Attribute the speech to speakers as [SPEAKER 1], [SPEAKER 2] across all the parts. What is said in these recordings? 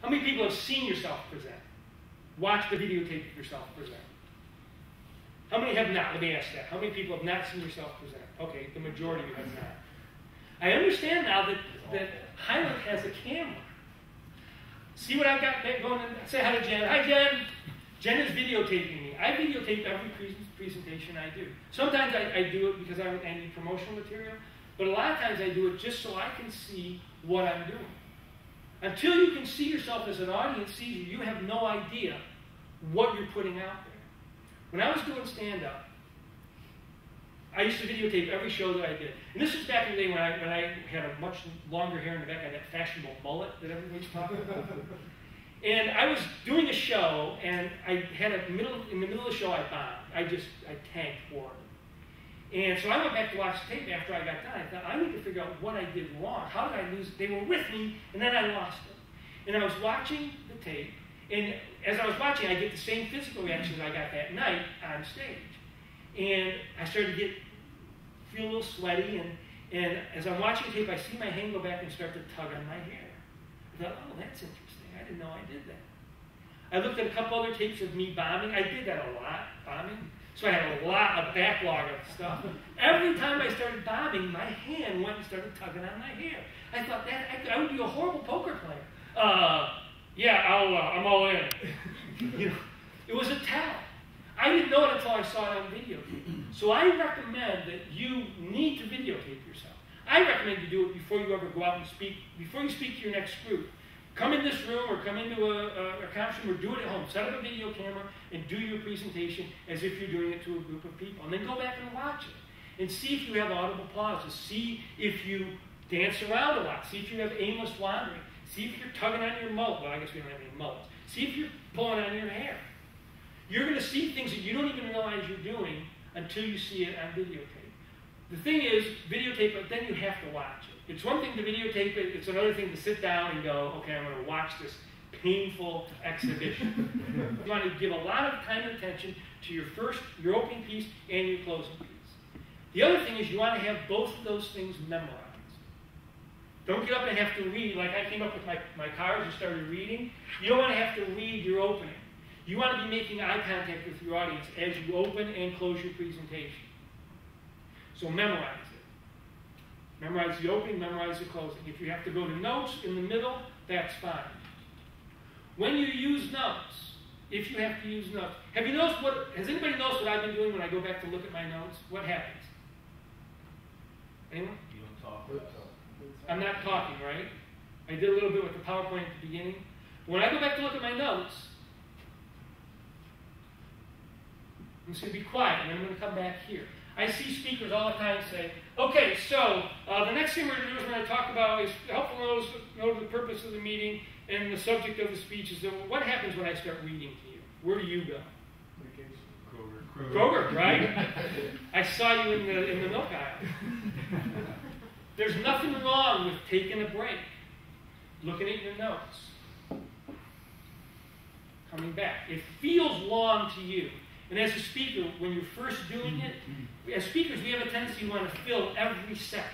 [SPEAKER 1] How many people have seen yourself present? Watch the videotape of yourself present. How many have not? Let me ask that. How many people have not seen yourself present? Okay, the majority of you have not. I understand now that Highland has a camera. See what I've got going on? Say hi to Jen. Hi, Jen. Jen is videotaping me. I videotape every presentation I do. Sometimes I do it because I need promotional material, but a lot of times I do it just so I can see what I'm doing. Until you can see yourself as an audience sees you, you have no idea what you're putting out there. When I was doing stand-up, I used to videotape every show that I did. And this was back in the day when I had a much longer hair in the back. I had that fashionable mullet that everybody's talking about. And I was doing a show, and I had in the middle of the show, I bombed. I tanked horribly. And so I went back to watch the tape after I got done. I thought, I need to figure out what I did wrong. How did I lose it? They were with me, and then I lost them. And I was watching the tape, and as I was watching, I get the same physical reactions I got that night on stage. And I started to feel a little sweaty, and as I'm watching the tape, I see my hand go back and start to tug on my hair. I thought, oh, that's interesting. I didn't know I did that. I looked at a couple other tapes of me bombing. I did that a lot, bombing. So I had a backlog of stuff. Every time I started bombing, my hand went and started tugging on my hair. I thought that I would be a horrible poker player. Yeah, I'm all in. It was a tell. I didn't know it until I saw it on video. So I recommend that you need to videotape yourself. I recommend you do it before you ever go out and speak, before you speak to your next group. Come in this room or come into a conference room or do it at home. Set up a video camera and do your presentation as if you're doing it to a group of people. And then go back and watch it. And see if you have audible pauses. See if you dance around a lot. See if you have aimless wandering. See if you're tugging on your mullet. Well, I guess we don't have any mullets. See if you're pulling on your hair. You're going to see things that you don't even realize you're doing until you see it on videotape. The thing is, videotape it, then you have to watch it. It's one thing to videotape it, it's another thing to sit down and go, okay, I'm going to watch this painful exhibition. You want to give a lot of time and attention to your opening piece and your closing piece. The other thing is you want to have both of those things memorized. Don't get up and have to read, like I came up with my cards and started reading. You don't want to have to read your opening. You want to be making eye contact with your audience as you open and close your presentation. So memorize it. Memorize the opening, memorize the closing. If you have to go to notes in the middle, that's fine. When you use notes, if you have to use notes, have anybody noticed what I've been doing when I go back to look at my notes? What happens? Anyone?
[SPEAKER 2] You don't talk.
[SPEAKER 1] I'm not talking, right? I did a little bit with the PowerPoint at the beginning. When I go back to look at my notes, I'm just going to be quiet, and then I'm going to come back here. I see speakers all the time say, okay, so the next thing we're going to do is we're going to talk about is helpful know the purpose of the meeting and the subject of the speech is what happens when I start reading to you? Where do you go? Kroger, right? I saw you in the milk aisle. There's nothing wrong with taking a break, looking at your notes, coming back. It feels long to you. And as a speaker, when you're first doing it, as speakers, we have a tendency to want to fill every second.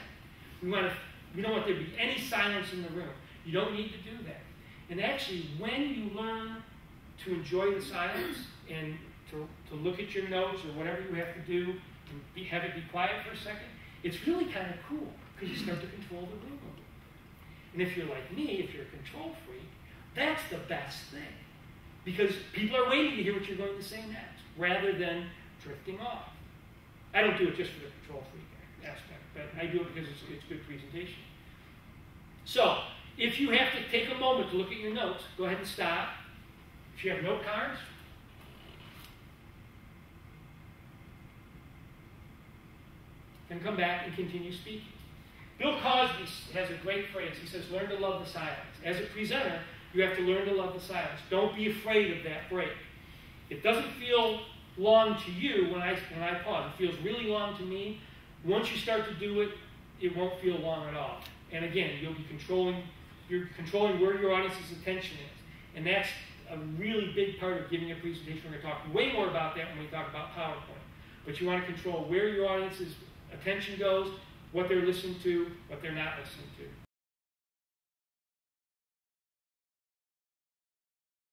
[SPEAKER 1] We don't want there to be any silence in the room. You don't need to do that. And actually, when you learn to enjoy the silence and to look at your notes or whatever you have to do and have it be quiet for a second, it's really kind of cool because you start to control the room a little bit. And if you're like me, if you're a control freak, that's the best thing. Because people are waiting to hear what you're going to say next, rather than drifting off. I don't do it just for the control freak aspect, but I do it because it's good presentation. So, if you have to take a moment to look at your notes, go ahead and stop. If you have note cards, then come back and continue speaking. Bill Cosby has a great phrase. He says, learn to love the silence. As a presenter, you have to learn to love the silence. Don't be afraid of that break. It doesn't feel long to you when I pause. It feels really long to me. Once you start to do it, it won't feel long at all. And again, you're controlling where your audience's attention is. And that's a really big part of giving a presentation. We're going to talk way more about that when we talk about PowerPoint. But you want to control where your audience's attention goes, what they're listening to, what they're not listening to.